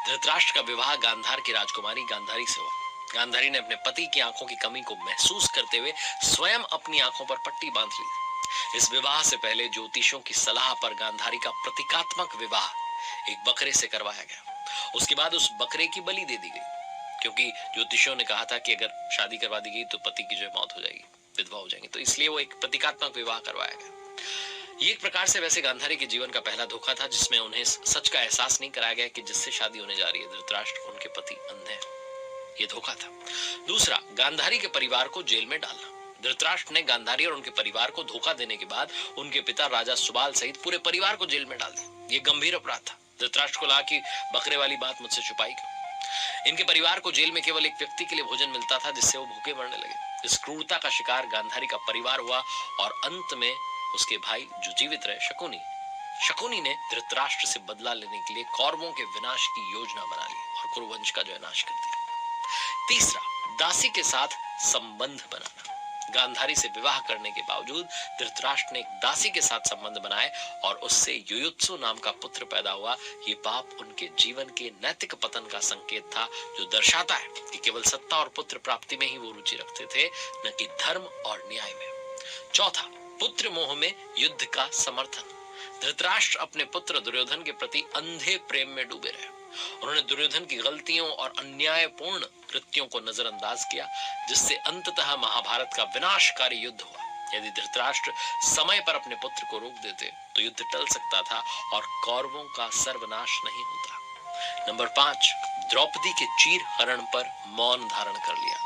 धृतराष्ट्र का विवाह गांधार की राजकुमारी गांधारी से हुआ। गांधारी ने अपने पति की आंखों की कमी को महसूस करते हुए स्वयं अपनी आंखों पर पट्टी बांध ली। इस विवाह से पहले ज्योतिषियों की सलाह पर गांधारी का प्रतीकात्मक विवाह एक बकरे से करवाया गया। उसके बाद उस बकरे की बलि दे दी गई, क्योंकि ज्योतिषियों ने कहा था कि अगर शादी करवा दी गई तो पति की जो मौत हो जाएगी, विधवा हो जाएंगी, तो इसलिए वो एक प्रतीकात्मक विवाह करवाया गया। ये एक प्रकार से वैसे गांधारी के जीवन का पहला धोखा था, जिसमें उन्हें सच का एहसास नहीं कराया गया कि जिससे शादी होने जा रही है धृतराष्ट्र, उनके पति अंधे हैं। ये धोखा था। दूसरा, गांधारी के परिवार को जेल में डालना। धृतराष्ट्र ने गांधारी और उनके परिवार को धोखा देने के बाद उनके पिता राजा सुबाल सहित पूरे परिवार को जेल में डाल दिया। ये गंभीर अपराध था। धृतराष्ट्र को लगा कि बकरे वाली बात मुझसे छुपाई क्यों। इनके परिवार को जेल में केवल एक व्यक्ति के लिए भोजन मिलता था, जिससे वो भूखे मरने लगे। इस क्रूरता का शिकार गांधारी का परिवार हुआ और अंत में उसके भाई जो जीवित रहे, शकुनी ने धृतराष्ट्र से बदला लेने के लिए कौरवों के विनाश की योजना बना ली और कुरुवंश का जो नाश कर दिया। तीसरा, दासी के साथ संबंध बनाना। गांधारी से विवाह करने के बावजूद धृतराष्ट्र ने एक दासी के साथ संबंध बनाए और उससे युयुत्सु नाम का पुत्र पैदा हुआ। ये पाप उनके जीवन के नैतिक पतन का संकेत था, जो दर्शाता है कि केवल सत्ता और पुत्र प्राप्ति में ही वो रुचि रखते थे, न कि धर्म और न्याय में। चौथा, पुत्र मोह में युद्ध का समर्थन। धृतराष्ट्र अपने पुत्र दुर्योधन के प्रति अंधे प्रेम में डूबे रहे। उन्होंने दुर्योधन की गलतियों और अन्यायपूर्ण कृत्यों को नजरअंदाज किया, जिससे अंततः महाभारत का विनाशकारी युद्ध हुआ। यदि धृतराष्ट्र समय पर अपने पुत्र को रोक देते तो युद्ध टल सकता था और कौरवों का सर्वनाश नहीं होता। नंबर 5, द्रौपदी के चीर हरण पर मौन धारण कर लिया।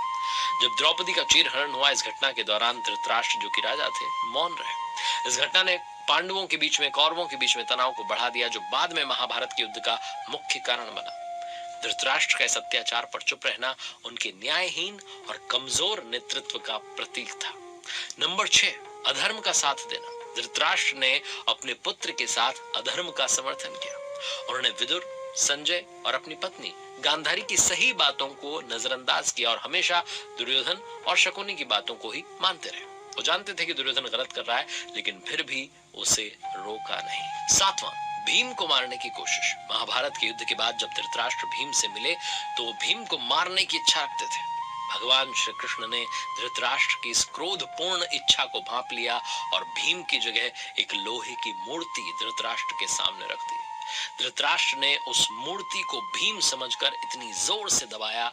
जब द्रौपदी का चीर हरण हुआ, इस घटना के दौरान धृतराष्ट्र जो कि राजा थे, मौन रहे। इस घटना ने पांडवों के बीच में, कौरवों के बीच में तनाव को बढ़ा दिया, जो बाद में महाभारत के युद्ध का मुख्य कारण बना। धृतराष्ट्र का इस अत्याचार पर चुप रहना उनके न्यायहीन और कमजोर नेतृत्व का प्रतीक था। नंबर 6, अधर्म का साथ देना। धृतराष्ट्र ने अपने पुत्र के साथ अधर्म का समर्थन किया। उन्होंने विदुर, संजय और अपनी पत्नी गांधारी की सही बातों को नजरअंदाज किया और हमेशा दुर्योधन और शकुनी की बातों को ही मानते रहे। वो जानते थे कि दुर्योधन गलत कर रहा है, लेकिन फिर भी उसे रोका नहीं। 7वां, भीम को मारने की कोशिश। महाभारत के युद्ध के बाद जब धृतराष्ट्र भीम से मिले तो वो भीम को मारने की इच्छा रखते थे। भगवान श्री कृष्ण ने धृतराष्ट्र की इस क्रोधपूर्ण इच्छा को भांप लिया और भीम की जगह एक लोहे की मूर्ति धृतराष्ट्र के सामने रख दी। धृतराष्ट्र ने उस मूर्ति को भीम समझकर इतनी जोर से दबाया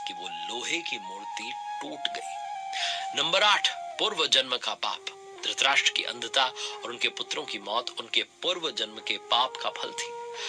कि वो लोहे की मूर्ति टूट गई। नंबर 8, पूर्व जन्म का पाप। धृतराष्ट्र की अंधता और उनके पुत्रों की मौत उनके पूर्व जन्म के पाप का फल थी।